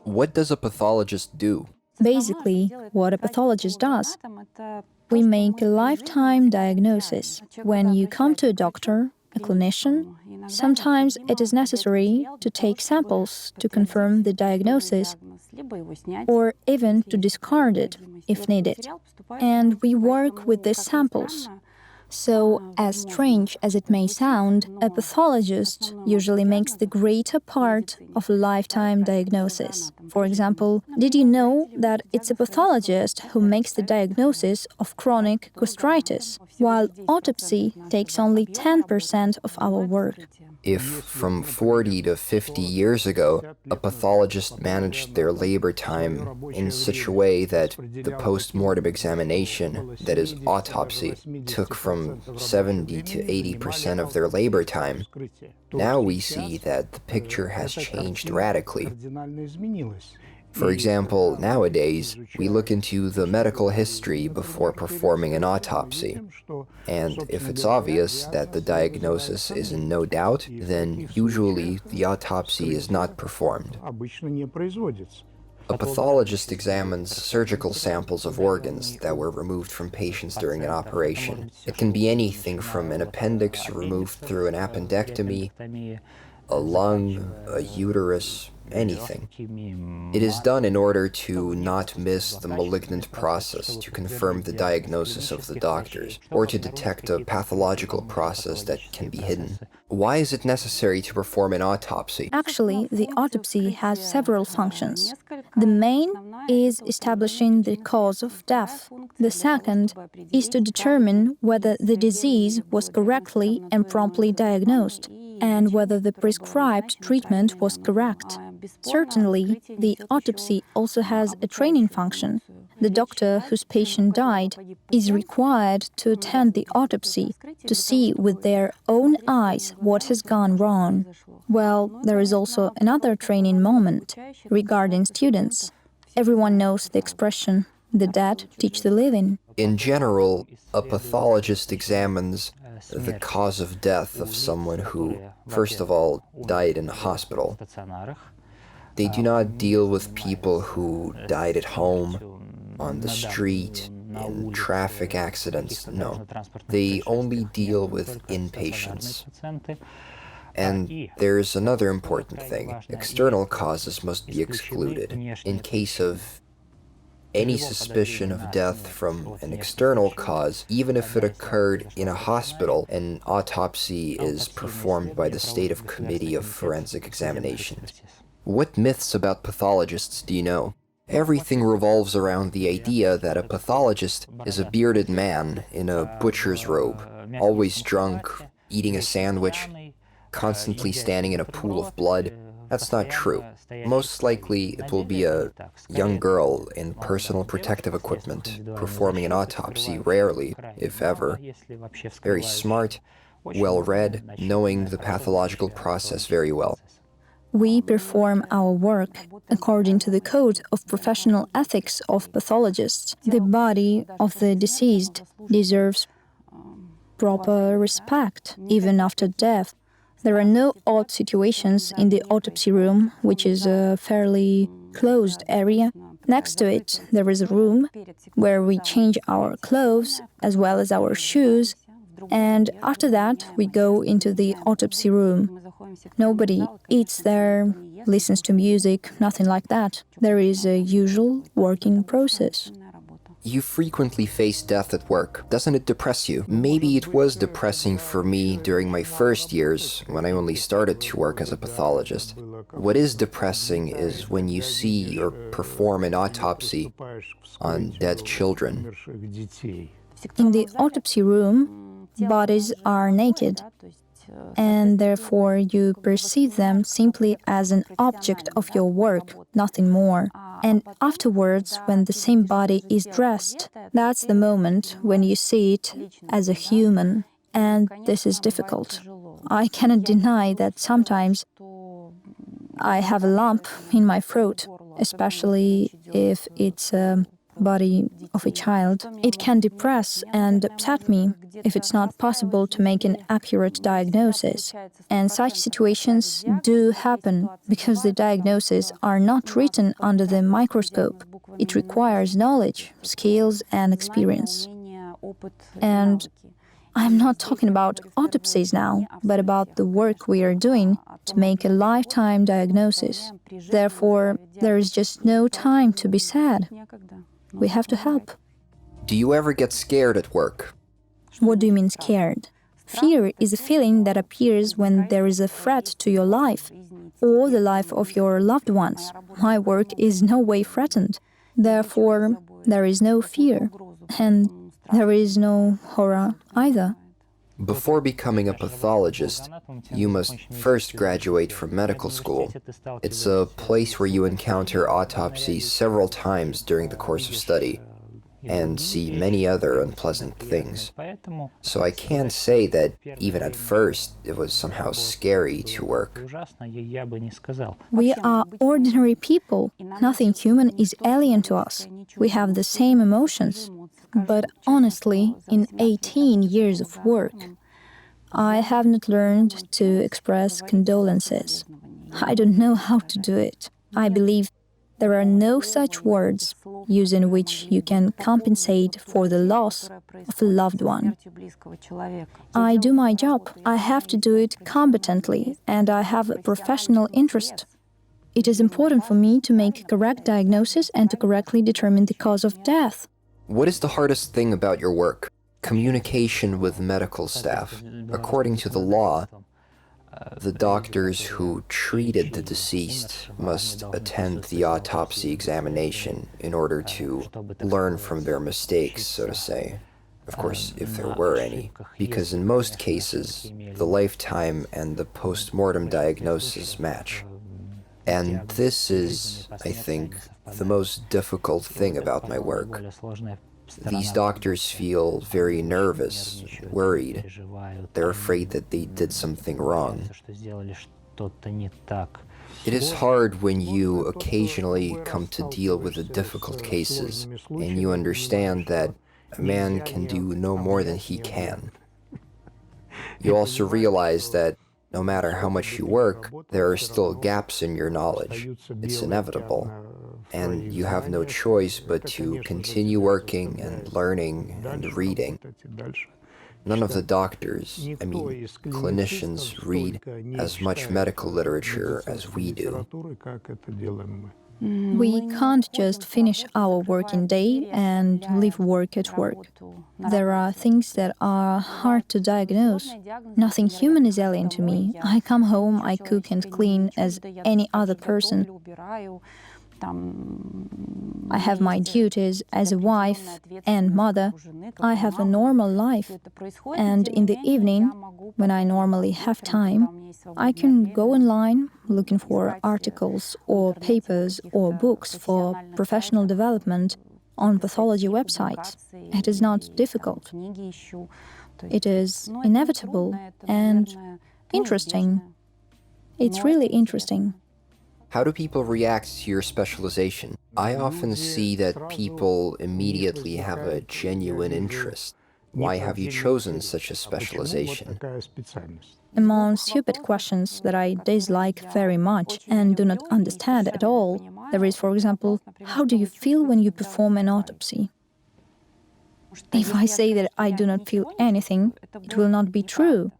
What does a pathologist do? Basically, what a pathologist does, we make a lifetime diagnosis. When you come to a doctor, a clinician, sometimes it is necessary to take samples to confirm the diagnosis or even to discard it if needed. And we work with these samples. So, as strange as it may sound, a pathologist usually makes the greater part of a lifetime diagnosis. For example, did you know that it's a pathologist who makes the diagnosis of chronic gastritis, while autopsy takes only 10% of our work? If from 40 to 50 years ago, a pathologist managed their labor time in such a way that the post-mortem examination, that is autopsy, took from 70 to 80% of their labor time, now we see that the picture has changed radically. For example, nowadays, we look into the medical history before performing an autopsy. And if it's obvious that the diagnosis is in no doubt, then usually the autopsy is not performed. A pathologist examines surgical samples of organs that were removed from patients during an operation. It can be anything from an appendix removed through an appendectomy, a lung, a uterus, anything. It is done in order to not miss the malignant process, to confirm the diagnosis of the doctors, or to detect a pathological process that can be hidden. Why is it necessary to perform an autopsy? Actually, the autopsy has several functions. The main is establishing the cause of death. The second is to determine whether the disease was correctly and promptly diagnosed, and whether the prescribed treatment was correct. Certainly, the autopsy also has a training function. The doctor whose patient died is required to attend the autopsy to see with their own eyes what has gone wrong. Well, there is also another training moment regarding students. Everyone knows the expression, "the dead teach the living." In general, a pathologist examines the cause of death of someone who, first of all, died in a hospital. They do not deal with people who died at home, on the street, in traffic accidents, no. They only deal with inpatients. And there's another important thing. External causes must be excluded. In case of any suspicion of death from an external cause, even if it occurred in a hospital, an autopsy is performed by the State Committee of Forensic Examinations. What myths about pathologists do you know? Everything revolves around the idea that a pathologist is a bearded man in a butcher's robe, always drunk, eating a sandwich, constantly standing in a pool of blood. That's not true. Most likely, it will be a young girl in personal protective equipment, performing an autopsy rarely, if ever. Very smart, well-read, knowing the pathological process very well. We perform our work according to the code of professional ethics of pathologists. The body of the deceased deserves proper respect, even after death. There are no odd situations in the autopsy room, which is a fairly closed area. Next to it, there is a room where we change our clothes as well as our shoes, and after that, we go into the autopsy room. Nobody eats there, listens to music, nothing like that. There is a usual working process. You frequently face death at work. Doesn't it depress you? Maybe it was depressing for me during my first years, when I only started to work as a pathologist. What is depressing is when you see or perform an autopsy on dead children. In the autopsy room, bodies are naked, and therefore you perceive them simply as an object of your work, nothing more. And afterwards, when the same body is dressed, that's the moment when you see it as a human, and this is difficult. I cannot deny that sometimes I have a lump in my throat, especially if it's a body of a child, it can depress and upset me if it's not possible to make an accurate diagnosis. And such situations do happen because the diagnoses are not written under the microscope. It requires knowledge, skills, and experience. And I'm not talking about autopsies now, but about the work we are doing to make a lifetime diagnosis. Therefore, there is just no time to be sad. We have to help. Do you ever get scared at work? What do you mean scared? Fear is a feeling that appears when there is a threat to your life or the life of your loved ones. My work is no way threatened. Therefore, there is no fear, and there is no horror either. Before becoming a pathologist, you must first graduate from medical school. It's a place where you encounter autopsies several times during the course of study and see many other unpleasant things. So I can't say that even at first it was somehow scary to work. We are ordinary people. Nothing human is alien to us. We have the same emotions. But honestly, in 18 years of work, I have not learned to express condolences. I don't know how to do it. I believe there are no such words using which you can compensate for the loss of a loved one. I do my job. I have to do it competently, and I have a professional interest. It is important for me to make a correct diagnosis and to correctly determine the cause of death. What is the hardest thing about your work? Communication with medical staff. According to the law, the doctors who treated the deceased must attend the autopsy examination in order to learn from their mistakes, so to say. Of course, if there were any. Because in most cases, the lifetime and the post-mortem diagnosis match. And this is, I think, the most difficult thing about my work. These doctors feel very nervous, worried. They're afraid that they did something wrong. It is hard when you occasionally come to deal with the difficult cases, and you understand that a man can do no more than he can. You also realize that no matter how much you work, there are still gaps in your knowledge. It's inevitable. And you have no choice but to continue working and learning and reading. None of the doctors, clinicians, read as much medical literature as we do. We can't just finish our working day and leave work at work. There are things that are hard to diagnose. Nothing human is alien to me. I come home, I cook and clean as any other person. I have my duties as a wife and mother. I have a normal life. And in the evening, when I normally have time, I can go online looking for articles or papers or books for professional development on pathology websites. It is not difficult. It is inevitable and interesting. It's really interesting. How do people react to your specialization? I often see that people immediately have a genuine interest. Why have you chosen such a specialization? Among stupid questions that I dislike very much and do not understand at all, there is, for example, how do you feel when you perform an autopsy? If I say that I do not feel anything, it will not be true.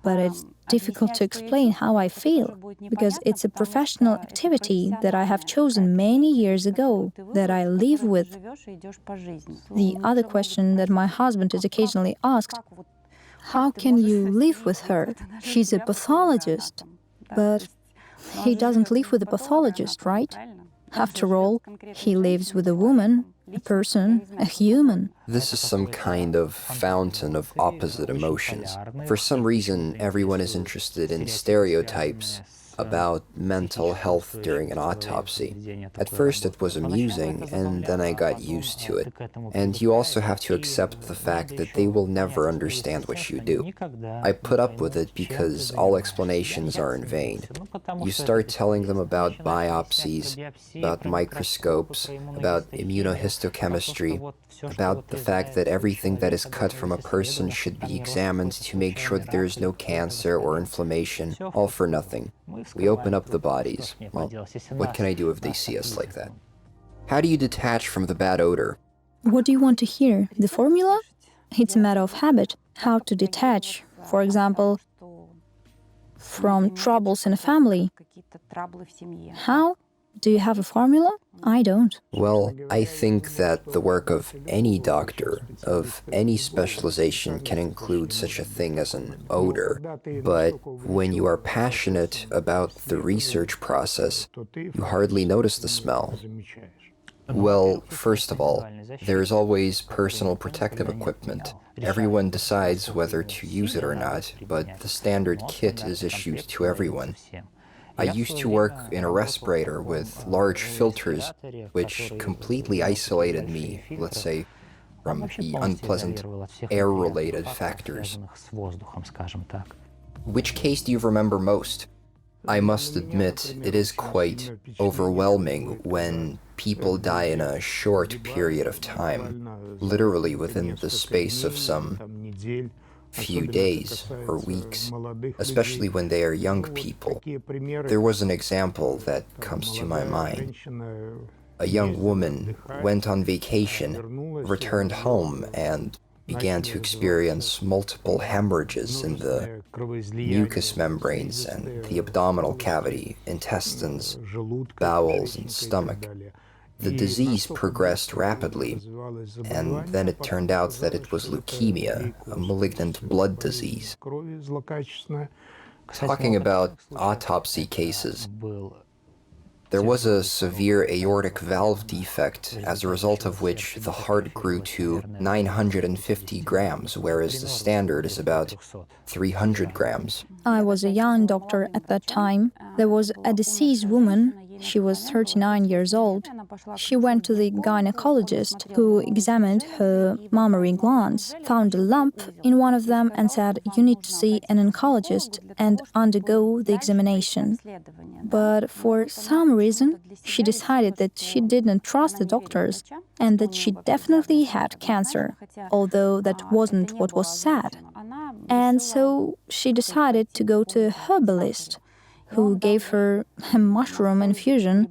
But it's difficult to explain how I feel, because it's a professional activity that I have chosen many years ago, that I live with. The other question that my husband is occasionally asked, how can you live with her? She's a pathologist. But he doesn't live with a pathologist, right? After all, he lives with a woman, a person, a human. This is some kind of fountain of opposite emotions. For some reason, everyone is interested in stereotypes about mental health during an autopsy. At first it was amusing, and then I got used to it. And you also have to accept the fact that they will never understand what you do. I put up with it because all explanations are in vain. You start telling them about biopsies, about microscopes, about immunohistochemistry, about the fact that everything that is cut from a person should be examined to make sure that there is no cancer or inflammation, all for nothing. We open up the bodies. Well, what can I do if they see us like that? How do you detach from the bad odor? What do you want to hear? The formula? It's a matter of habit. How to detach, for example, from troubles in a family. How? Do you have a formula? I don't. Well, I think that the work of any doctor, of any specialization, can include such a thing as an odor. But when you are passionate about the research process, you hardly notice the smell. Well, first of all, there is always personal protective equipment. Everyone decides whether to use it or not, but the standard kit is issued to everyone. I used to work in a respirator with large filters, which completely isolated me, let's say, from the unpleasant air-related factors. Which case do you remember most? I must admit, it is quite overwhelming when people die in a short period of time, literally within the space of some few days or weeks, especially when they are young people. There was an example that comes to my mind. A young woman went on vacation, returned home, and began to experience multiple hemorrhages in the mucous membranes and the abdominal cavity, intestines, bowels, and stomach. The disease progressed rapidly, and then it turned out that it was leukemia, a malignant blood disease. Talking about autopsy cases, there was a severe aortic valve defect, as a result of which the heart grew to 950 grams, whereas the standard is about 300 grams. I was a young doctor at that time. There was a deceased woman. She was 39 years old. She went to the gynecologist, who examined her mammary glands, found a lump in one of them and said, "You need to see an oncologist and undergo the examination." But for some reason, she decided that she didn't trust the doctors and that she definitely had cancer, although that wasn't what was said. And so she decided to go to a herbalist, who gave her a mushroom infusion,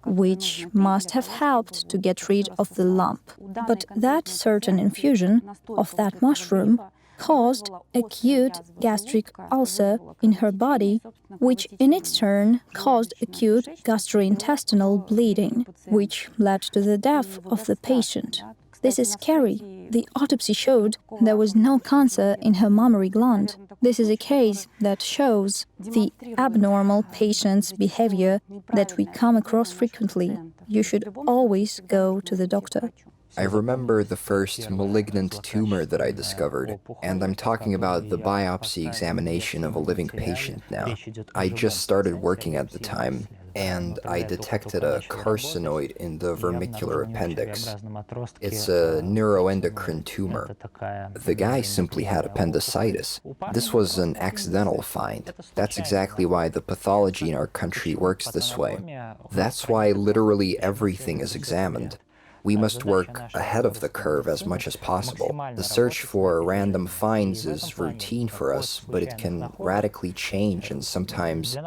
which must have helped to get rid of the lump. But that certain infusion of that mushroom caused acute gastric ulcer in her body, which in its turn caused acute gastrointestinal bleeding, which led to the death of the patient. This is scary. The autopsy showed there was no cancer in her mammary gland. This is a case that shows the abnormal patient's behavior that we come across frequently. You should always go to the doctor. I remember the first malignant tumor that I discovered, and I'm talking about the biopsy examination of a living patient now. I just started working at the time, and I detected a carcinoid in the vermicular appendix. It's a neuroendocrine tumor. The guy simply had appendicitis. This was an accidental find. That's exactly why the pathology in our country works this way. That's why literally everything is examined. We must work ahead of the curve as much as possible. The search for random finds is routine for us, but it can radically change and sometimes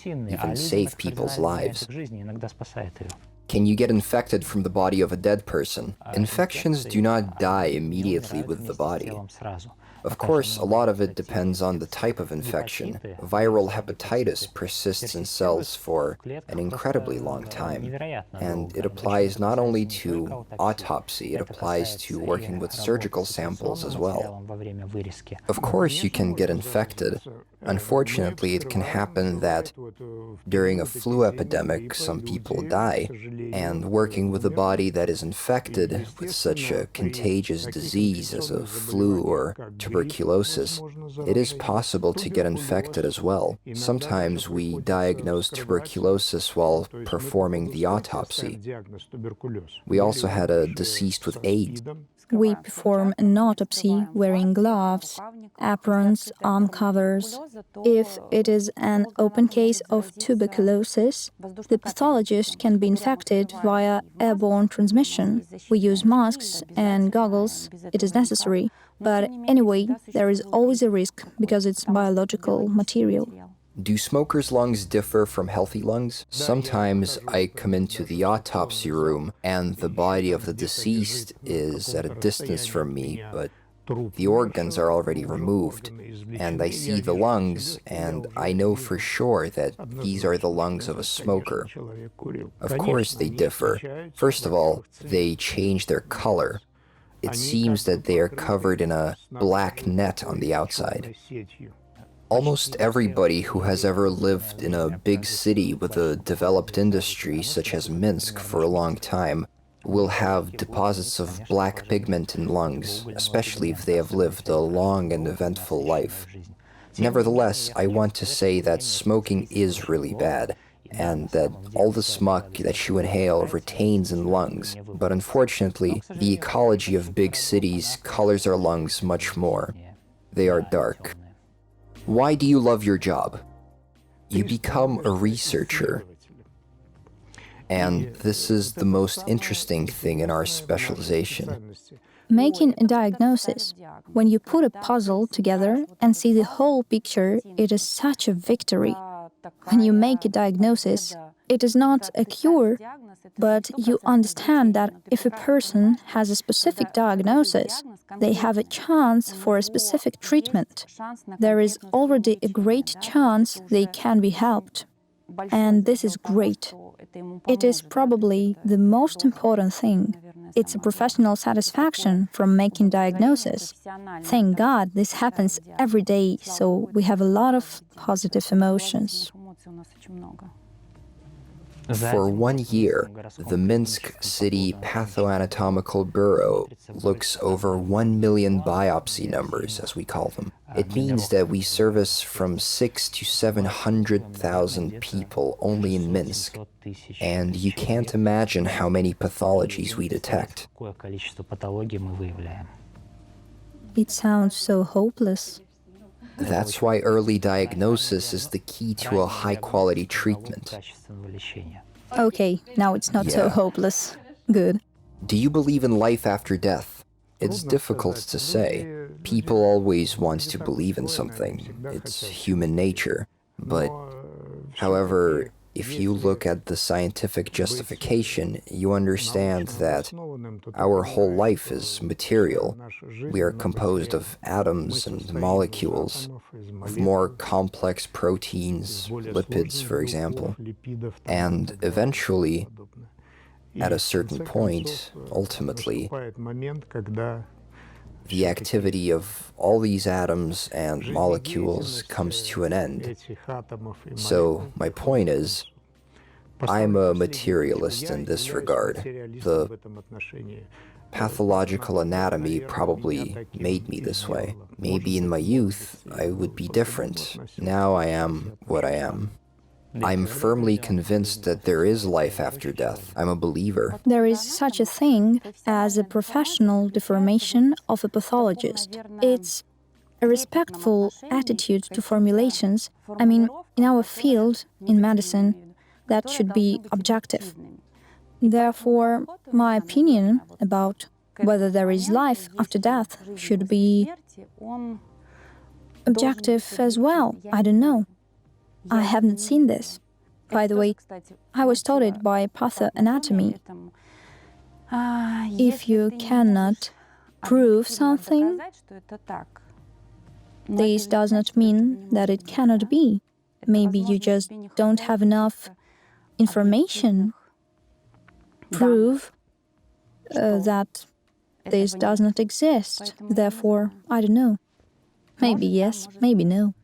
even save people's lives. Can you get infected from the body of a dead person? Infections do not die immediately with the body. Of course, a lot of it depends on the type of infection. Viral hepatitis persists in cells for an incredibly long time, and it applies not only to autopsy, it applies to working with surgical samples as well. Of course, you can get infected. Unfortunately, it can happen that during a flu epidemic, some people die, And working with a body that is infected with such a contagious disease as a flu or tuberculosis, it is possible to get infected as well. Sometimes we diagnose tuberculosis while performing the autopsy. We also had a deceased with AIDS. We perform an autopsy wearing gloves, aprons, arm covers. If it is an open case of tuberculosis, the pathologist can be infected via airborne transmission. We use masks and goggles, it is necessary. But anyway, there is always a risk because it's biological material. Do smokers' lungs differ from healthy lungs? Sometimes I come into the autopsy room and the body of the deceased is at a distance from me, but the organs are already removed, and I see the lungs, and I know for sure that these are the lungs of a smoker. Of course they differ. First of all, they change their color. It seems that they are covered in a black net on the outside. Almost everybody who has ever lived in a big city with a developed industry such as Minsk for a long time will have deposits of black pigment in lungs, especially if they have lived a long and eventful life. Nevertheless, I want to say that smoking is really bad, and that all the smog that you inhale retains in lungs, but unfortunately, the ecology of big cities colors our lungs much more. They are dark. Why do you love your job? You become a researcher. And this is the most interesting thing in our specialization. Making a diagnosis. When you put a puzzle together and see the whole picture, it is such a victory. When you make a diagnosis, it is not a cure, but you understand that if a person has a specific diagnosis, they have a chance for a specific treatment. There is already a great chance they can be helped. And this is great. It is probably the most important thing. It's a professional satisfaction from making diagnosis. Thank God this happens every day, so we have a lot of positive emotions. For 1 year, the Minsk City Pathoanatomical Bureau looks over 1 million biopsy numbers, as we call them. It means that we service from 600,000 to 700,000 people only in Minsk, and you can't imagine how many pathologies we detect. It sounds so hopeless. That's why early diagnosis is the key to a high-quality treatment. Okay, now it's not so hopeless. Good. Do you believe in life after death? It's difficult to say. People always want to believe in something. It's human nature. But, however, if you look at the scientific justification, you understand that our whole life is material. We are composed of atoms and molecules, of more complex proteins, lipids, for example. And eventually, at a certain point, ultimately, the activity of all these atoms and molecules comes to an end. So, my point is, I'm a materialist in this regard. The pathological anatomy probably made me this way. Maybe in my youth, I would be different. Now I am what I am. I'm firmly convinced that there is life after death. I'm a believer. There is such a thing as a professional deformation of a pathologist. It's a respectful attitude to formulations. I mean, in our field, in medicine, that should be objective. Therefore, my opinion about whether there is life after death should be objective as well. I don't know. I haven't seen this. By the way, I was taught it by pathoanatomy. If you cannot prove something, this does not mean that it cannot be. Maybe you just don't have enough information. Prove that this does not exist. Therefore, I don't know. Maybe yes, maybe no.